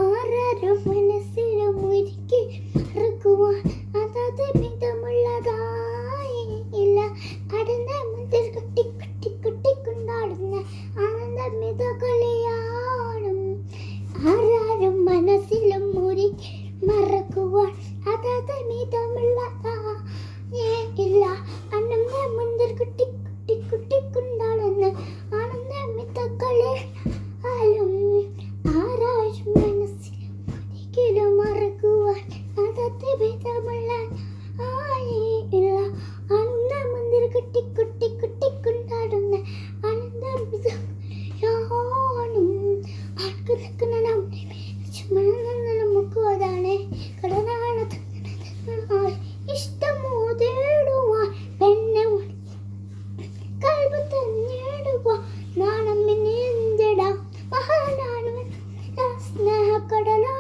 ആരാരും മനസ്സിലും ഒരുക്കി മറക്കുവാൻ അതത് മിതമുള്ളതായില്ല. കടന്ന മുതൽ കുട്ടി കുട്ടി കുട്ടിക്കൊണ്ടാടുന്ന ആനന്ദമിത കളിയാടും. ആരാരും മനസ്സിലും ഒരുക്കി മറക്കുവാൻ അതത് മിതമുള്ളതായില്ല. ആനന്ദ മുതൽ കുട്ടി കുട്ടി കുട്ടിക്കൊണ്ടാടുന്ന ആനന്ദമിത കളിയാടും. ആരാരും മനസ്സിലും ഒരിക്കലും മറക്കുവാൻ അതത് വിധമുള്ള ആയില്ല. ആനന്ദ മന്ദിർ കുട്ടി കുട്ടി കുട്ടിക്കൊണ്ടാടുന്ന ആനന്ദം ആൾക്ക് നിൽക്കുന്ന നമുക്ക് അതാണ് കടനാണ് ഇഷ്ടമോ തേടുവാൻ പെണ്ണെ കൽബ് തന്നേടുവാൻ നാണം എന്തിടാ മഹാനാണ് സ്നേഹക്കടലാ